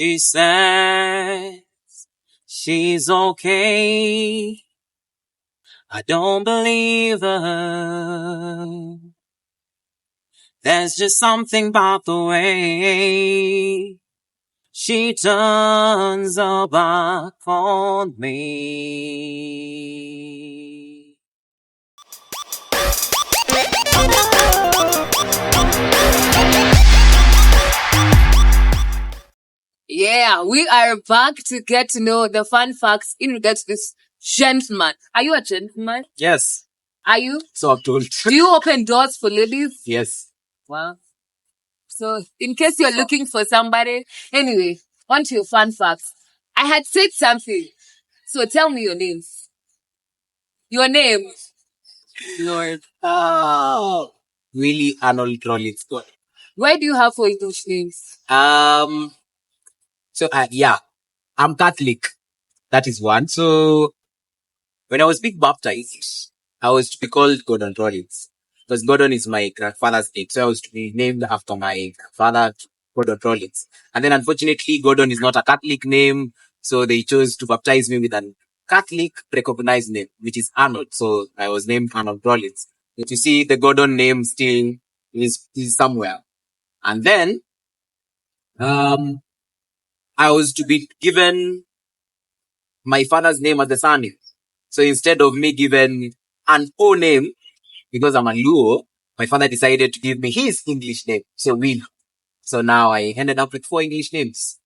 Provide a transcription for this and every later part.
She says she's okay. I don't believe her. There's just something about the way she turns her back on me. Yeah, we are back to get to know the fun facts in regards to this gentleman. Are you a gentleman? Yes, Are you? so I'm told. Do you open doors for ladies? Yes. Wow. So, in case you're looking for somebody, anyway, on to your fun facts. I had said something. So, tell me your names. Your name. Lord. Oh, Willie Arnold Rollins. Good. Why do you have 4 English names? Yeah, I'm Catholic. That is one. So when I was being baptized, I was to be called Gordon Rollins because Gordon is my grandfather's name. So I was to be named after my father, Gordon Rollins. And then unfortunately, Gordon is not a Catholic name. So they chose to baptize me with a Catholic recognized name, which is Arnold. So I was named Arnold Rollins. But you see, the Gordon name still is somewhere. And then, I was to be given my father's name as the surname. So instead of me given an O name, because I'm a Luo, my father decided to give me his English name. So Will. So now I ended up with 4 English names.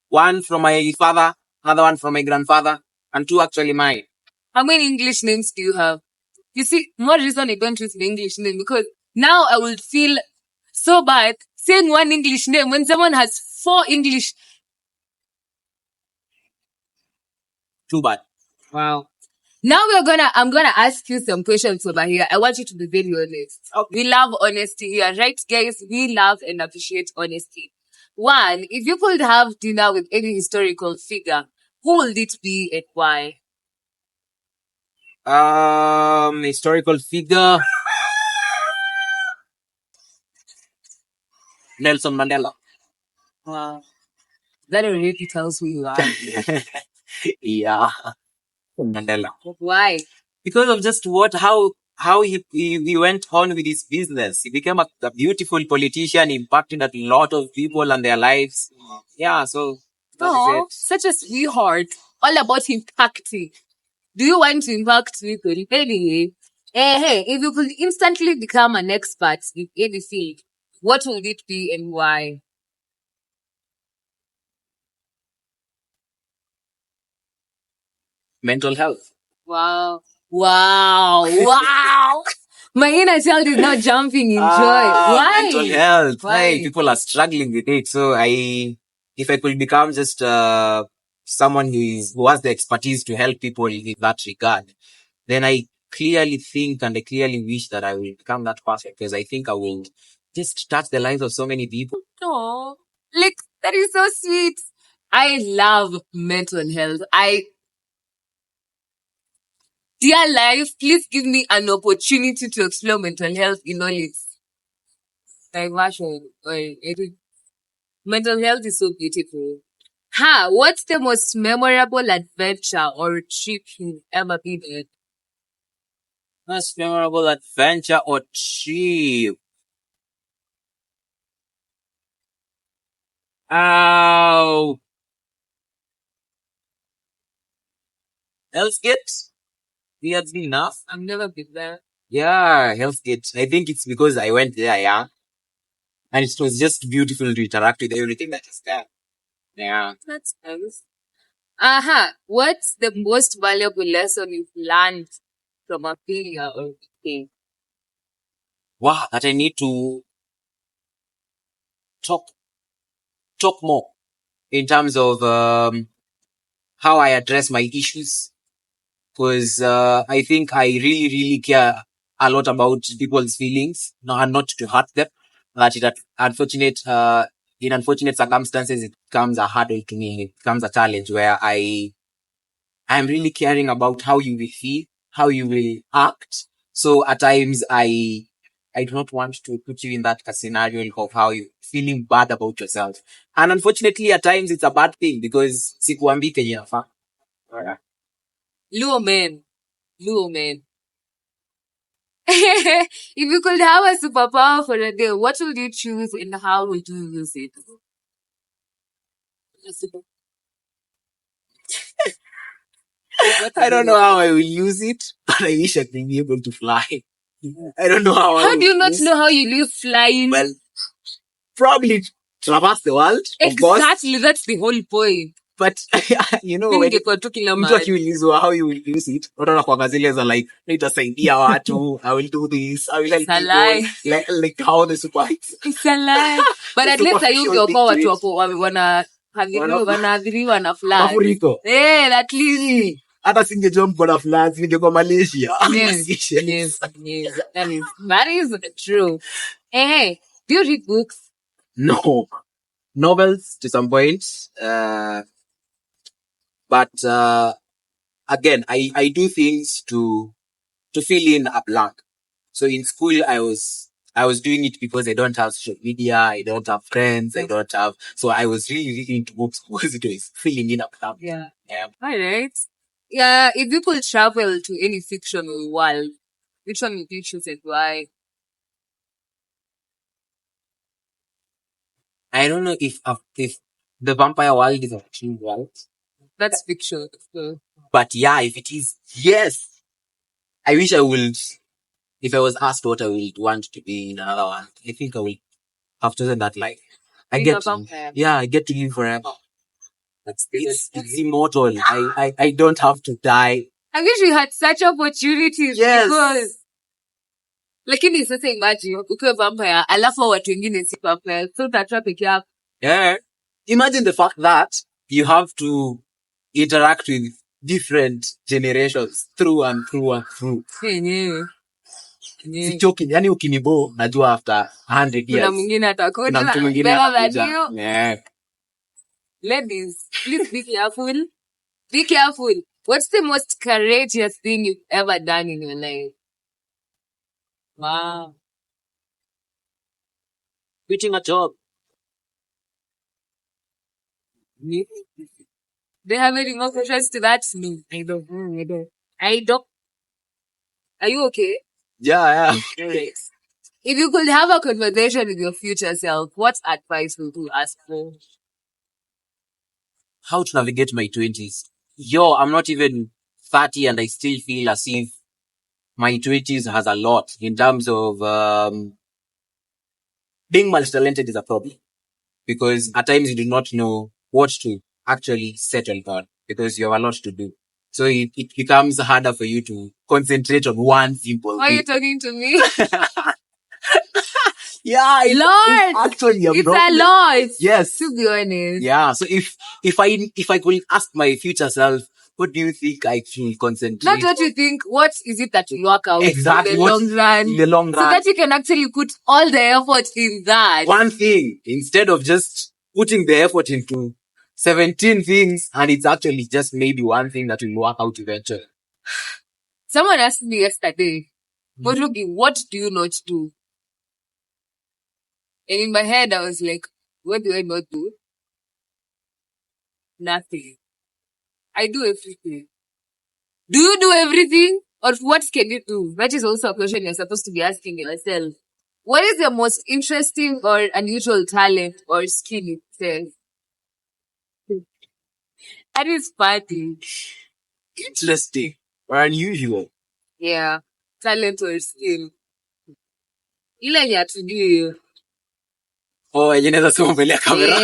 1 from my father, another one from my grandfather, and 2 actually mine. How many English names do you have? You see, more reason I don't use the English name because now I would feel so bad saying one English name when someone has 4 English. Too bad. Wow. Now I'm gonna ask you some questions over here. I want you to be very honest. Okay. We love honesty here, right, guys? We love and appreciate honesty. 1, if you could have dinner with any historical figure, who would it be and why? Historical figure. Nelson Mandela. Wow. That already tells who you are. Yeah. Mandela. Why? Because of just how he went on with his business. He became a beautiful politician, impacted a lot of people and their lives. Yeah, so that is Oh, it. such a sweetheart. All about impacting. Do you want to impact people? Anyway, hey, if you could instantly become an expert in any field, what would it be and why? Mental health. Wow. Wow. Wow. My inner child is now jumping in joy. Why? Mental health. Why? Hey, people are struggling with it. So if I could become just someone who has the expertise to help people in that regard, then I clearly think and I clearly wish that I will become that person because I think I will just touch the lives of so many people. Oh, like, that is so sweet. I love mental health. Dear life, please give me an opportunity to explore mental health in all its diversion. Mental health is so beautiful. What's the most memorable adventure or trip you've ever been on? Most memorable adventure or trip? Oh, Hell's Gate? Weirdly enough. I've never been there. Yeah, Hell's Gate. I think it's because I went there, yeah. And it was just beautiful to interact with everything that is there. Yeah. That's nice. What's the most valuable lesson you've learned from a failure or mistake? Wow, that I need to talk more in terms of how I address my issues. Because I think I really care a lot about people's feelings, and not to hurt them. That in unfortunate circumstances, it becomes a hurdle to me. It becomes a challenge where I'm really caring about how you will feel, how you will act. So at times I do not want to put you in that scenario of how you feeling bad about yourself. And unfortunately, at times it's a bad thing because sikuambi kenye nafaa. Yeah. Luo men. If you could have a superpower for a day, what would you choose and how would you use it? I don't know how I will use it, but I wish I could be able to fly. I don't know how. How do you not know how you live flying? Well, probably traverse the world, of course. Exactly, that's the whole point. But you know, Mimi when ningekuwa tu kila mtu mahali. akiulizwa how you will use it, watu wanakuanga zile za like, nitasaidia watu, I will do this, I will help It's a lie. people, like how the super. It's a lie. But at least ayungeokoa watu wako wanaathiriwa na flood. Mafuriko. At least. Hata singejua mko na floods, ningekuwa Malaysia. Yes. That is true. Hey, do you read books? No. Novels to some point. But again, I do things to fill in a blank. So in school, I was doing it because I don't have social media, I don't have friends, so I was really into books because it was filling in a blank. Yeah. All right. Yeah, if you could travel to any fictional world, which one would you choose and why? I don't know if the vampire world is a fictional world. That's fiction. So. But yeah, if it is, yes. I wish I would, if I was asked what I would want to be in another one, I think I will have chosen that life. I get to live forever. It's immortal. I don't have to die. I wish we had such opportunities. Yes. Because lakini sasa imagine ukiwa vampire alafu watu wengine si vampire, so utakuwa peke yako. Yeah. Imagine the fact that you have to interact with different generations through and through and through. Yeah. Sichoki, yani ukinibo najua after 100 years. Kuna mwingine atakuja. Kuna mtu mwingine atakuja. Yeah. Ladies, please be careful. Be careful. What's the most courageous thing you've ever done in your life? Wow. Quitting a job. Do you have any more questions to that? No, I don't. Are you okay? Yeah. Right. If you could have a conversation with your future self, what advice would you ask for? How to navigate my 20s. Yo, I'm not even 30 and I still feel as if my 20s has a lot in terms of being multi-talented is a problem. Because at times you do not know what to actually settle on because you have a lot to do. So it becomes harder for you to concentrate on one simple Why thing. are you talking to me? Yeah, it's actually a problem. It's a lot. Yes. To be honest. Yeah. So if I could ask my future self, what do you think I should concentrate? Not what you think. What is it that will work out Exactly. in the long run? In the long run. So that you can actually put all the effort in that. One thing instead of just putting the effort into 17 things, and it's actually just maybe one thing that will work out eventually. Someone asked me yesterday, what do you not do? And in my head, I was like, what do I not do? Nothing. I do everything. Do you do everything? Or what can you do? That is also a question you're supposed to be asking yourself. What is your most interesting or unusual talent or skill itself? That is funny. Interesting or unusual. Yeah. Talent or skill. Ile yenye hatujui. Yenye naweza sema mbele ya kamera.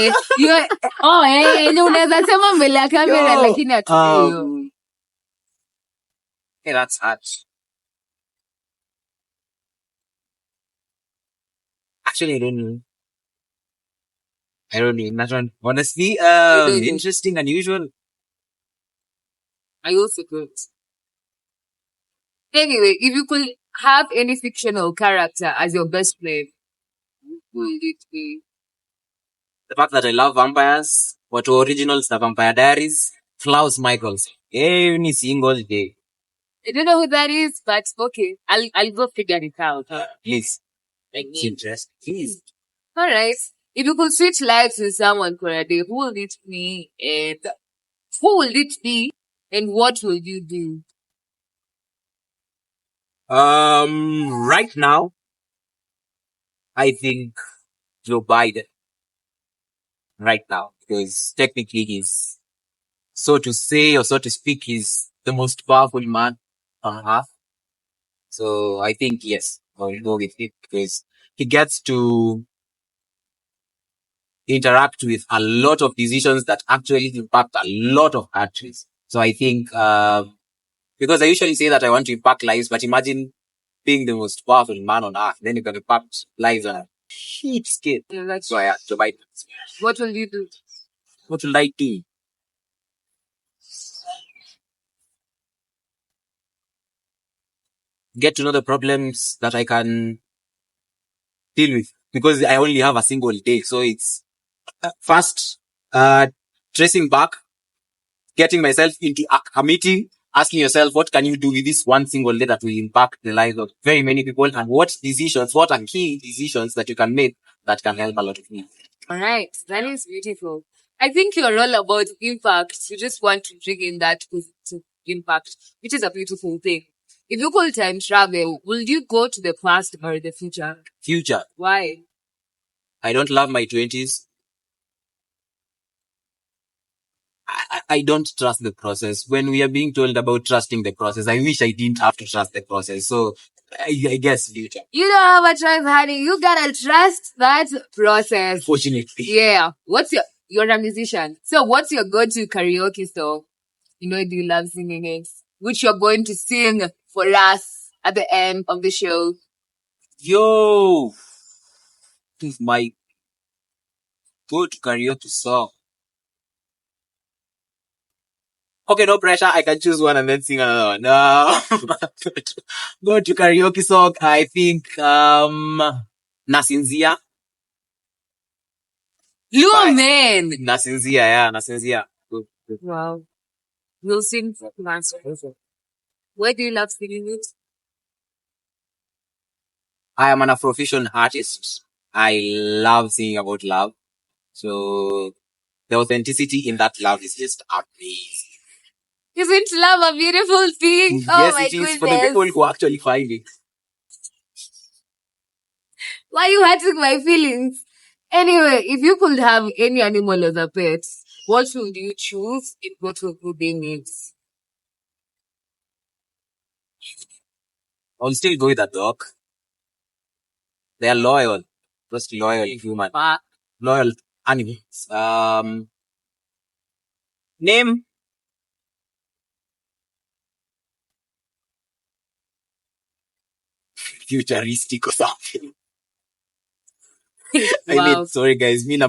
Yenye unaweza sema mbele ya kamera lakini hatujui. Hey, that's hard. Actually, I don't know. That one. Honestly, interesting, unusual. I also don't. Anyway, if you could have any fictional character as your best friend, who would it be? The fact that I love vampires, what originals, the Vampire Diaries, Klaus Michaels. Any single day. I don't know who that is, but okay. I'll go figure it out. Please. It's interesting. All right. If you could switch lives with someone for a day, who will it be and who will it be and what will you do? Right now, I think Joe Biden. Right now, because technically he's, so to say or so to speak, he's the most powerful man on earth. So I think yes, I'll go with it because he gets to interact with a lot of decisions that actually impact a lot of countries. So I think, because I usually say that I want to impact lives, but imagine being the most powerful man on earth, then you can impact lives on a huge scale. Yeah, that's So yeah, Joe Biden. what will you do? What will I do? Get to know the problems that I can deal with because I only have a single day. So it's first, tracing back, getting myself into a meeting, asking yourself, what can you do with this one single day that will impact the lives of very many people, and what decisions, what are key decisions that you can make that can help a lot of people. All right. That is beautiful. I think you're all about impact. You just want to bring in that positive impact, which is a beautiful thing. If you could time travel, will you go to the past or the future? Future. Why? I don't love my 20s. I don't trust the process. When we are being told about trusting the process, I wish I didn't have to trust the process. So I guess future. You don't have a choice, honey. You gotta trust that process. Fortunately. Yeah. You're a musician. So what's your go-to karaoke song? You know, do you love singing it? Which you're going to sing for us at the end of the show. Yo, this is my go-to karaoke song. Okay, no pressure. I can choose one and then sing another one. No. Go to karaoke song. I think, Nasinzia. Lumen! Nasinzia, yeah, Nasinzia. Good. Wow. We'll sing for once. Where do you love singing it? I am an Afrofusion artist. I love singing about love. So the authenticity in that love is just amazing. Isn't love a beautiful thing? Oh Yes, my it is goodness. for the people who actually find it. Why are you hurting my feelings? Anyway, if you could have any animal as a pet, what would you choose and what would they name? I'll still go with a dog. They are loyal. Just loyal human. Loyal animals. Name futuristic or something. I Wow. mean, sorry guys, me na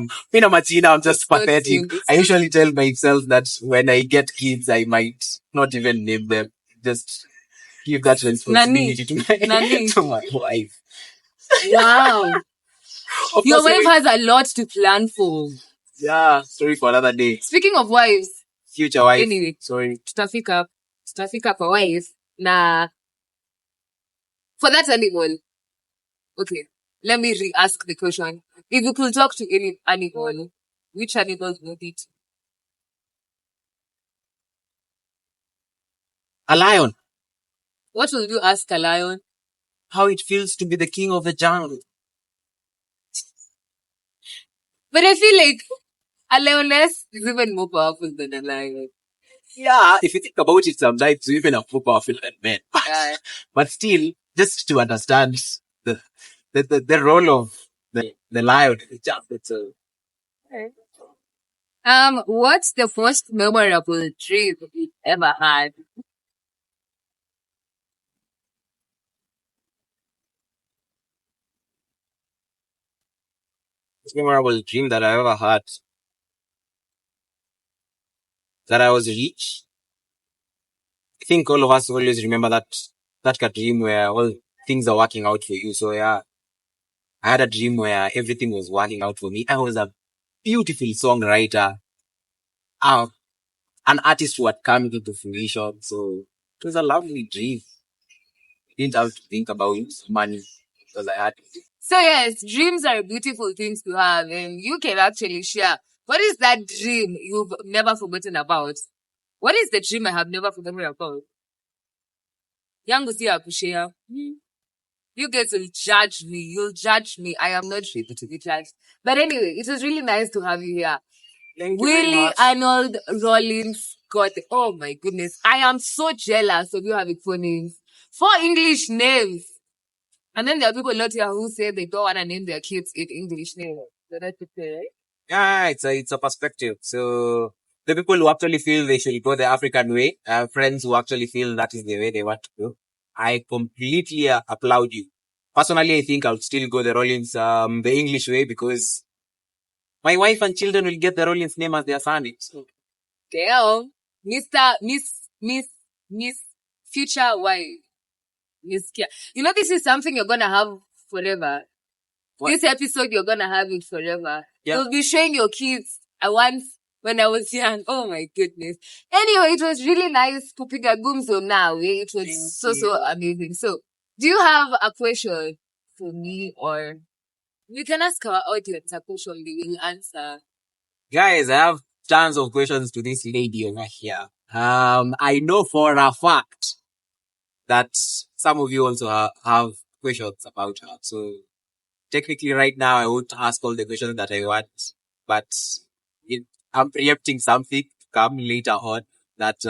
machina, I'm just So pathetic. cute. I usually tell myself that when I get kids, I might not even name them. Just give that responsibility Nani. to my wife. Wow. Of Your course, wife has a lot to plan for. yeah, story for another day. Speaking of wives, Future wife. anyway, Sorry. tutafika kwa wife na for that animal. Okay, let me re-ask the question. If you could talk to any animal, which animals would it? A lion. What will you ask a lion? How it feels to be the king of the jungle. But I feel like a lioness is even more powerful than a lion. Yeah, if you think about it, sometimes women are more powerful than men. Yeah. But still, just to understand the role of the lion, it's a What's the most memorable dream you've ever had? memorable dream that I ever had. That I was rich. I think all of us always remember that dream where all things are working out for you. So yeah, I had a dream where everything was working out for me. I was a beautiful songwriter, uh, an artist who had come into fruition. So it was a lovely dream. I didn't have to think about money because I had it. So yes, dreams are beautiful things to have, and you can actually share. What is that dream you've never forgotten about? What is the dream I have never forgotten about? Yangu si ya kushare. You guys will judge me. You'll judge me. I am not ready to be judged. But anyway, it was really nice to have you here. Thank you very Willie much. Arnold Rollins got it. Oh my goodness. I am so jealous of you having 4 names. 4 English names. And then there are people not here who say they don't want to name their kids in English names. So that's okay, right? Yeah, it's a perspective. So the people who actually feel they should go the African way, friends who actually feel that is the way they want to go, I completely applaud you. Personally, I think I'll still go the Rollins, the English way, because my wife and children will get the Rollins name as their surname. So Damn. Miss, future wife. Miss Kia. You know, this is something you're going to have forever. What? This episode, you're going to have it forever. Yeah. You'll be showing your kids. I once, when I was young. Oh my goodness. Anyway, it was really nice pooping a gumzo now. It was so amazing. So, do you have a question for me, or we can ask our audience a question, they will answer. Guys, I have tons of questions to this lady over here. I know for a fact that some of you also have questions about her. So technically right now I won't ask all the questions that I want, but I'm preempting something to come later on that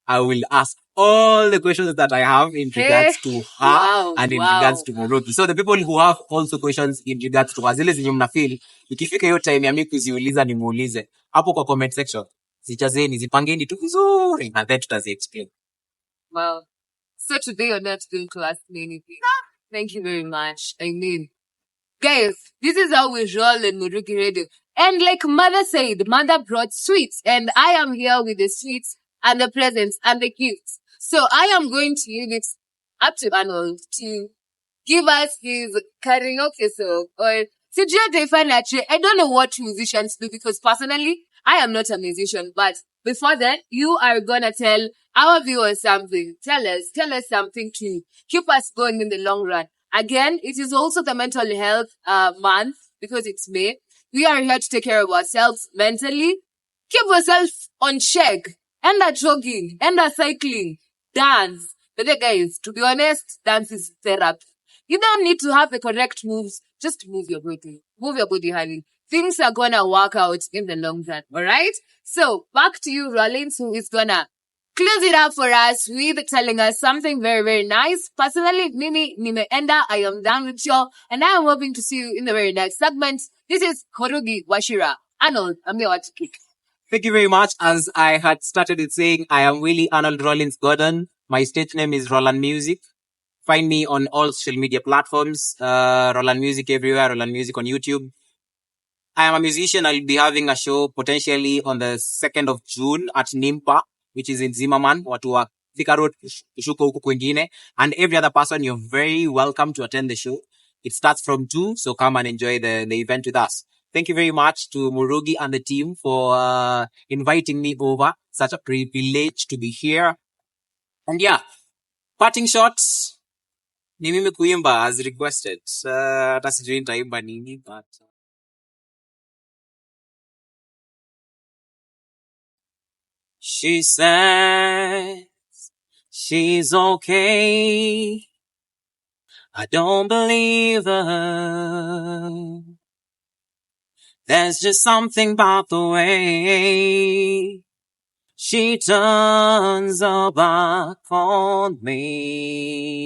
I will ask all the questions that I have in regards to her and in regards to Murugi. So the people who have also questions in regards to her, zile zenye mnafeel, ikifika hiyo time ya mimi kuziuliza nimuulize hapo kwa comment section. Zichazeni, zipangeni tu vizuri and then tutazi explain. Wow. So today you're not going to ask me anything. Thank you very much. I mean, guys, this is how we roll in Murugi Radio. And like Mother said, Mother brought sweets, and I am here with the sweets and the presents and the gifts. So I am going to leave it up to Arnold to give us his karaoke song. Or I don't know what musicians do, because personally, I am not a musician. But before that, you are gonna tell our viewers something. Tell us something to keep us going in the long run. Again, it is also the mental health month, because it's May. We are here to take care of ourselves mentally. Keep yourself on check. End up jogging. End up cycling. Dance. But guys, to be honest, dance is therapy. You don't need to have the correct moves. Just move your body. Move your body, honey. Things are gonna work out in the long run. Alright? So, back to you, Rollins, who is gonna close it up for us with telling us something very, very nice. Personally, Mimi Nimeenda, I am done with y'all, and I am hoping to see you in the very next segment. This is Murugi Washira. Arnold, I'm your to kick. Thank you very much. As I had started with saying, I am Willie Arnold Rollins Gordon. My stage name is Roland Music. Find me on all social media platforms. Roland Music everywhere. Roland Music on YouTube. I am a musician. I'll be having a show potentially on the 2nd of June at Nimpa, which is in Zimmerman. Watu wa Thika Road, kushuka huku kwingine. And every other person, you're very welcome to attend the show. It starts from 2, so come and enjoy the event with us. Thank you very much to Murugi and the team for inviting me over. Such a privilege to be here. And yeah, parting shots. Ni mimi kuimba as requested. Hata sijui nitaimba nini, but she says she's okay. I don't believe her. There's just something about the way she turns her back on me.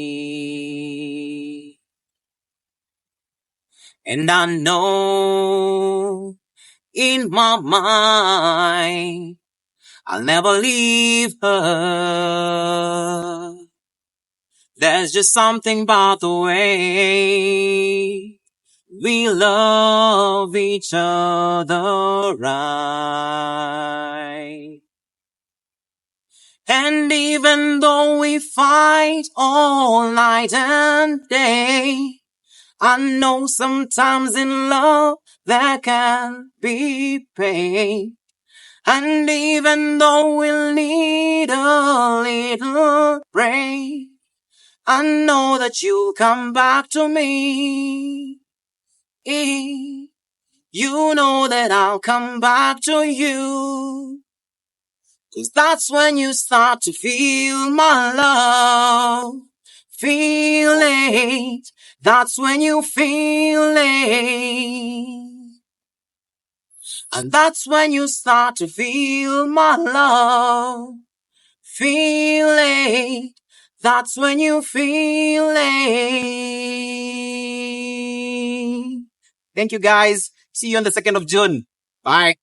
And I know in my mind I'll never leave her. There's just something about the way we love each other right. And even though we fight all night and day, I know sometimes in love there can be pain. And even though we'll need a little break, I know that you'll come back to me. You know that I'll come back to you. 'Cause that's when you start to feel my love. Feel it. That's when you feel it. And that's when you start to feel my love. Feel it. That's when you feel it. Thank you guys. See you on the 2nd of June. Bye.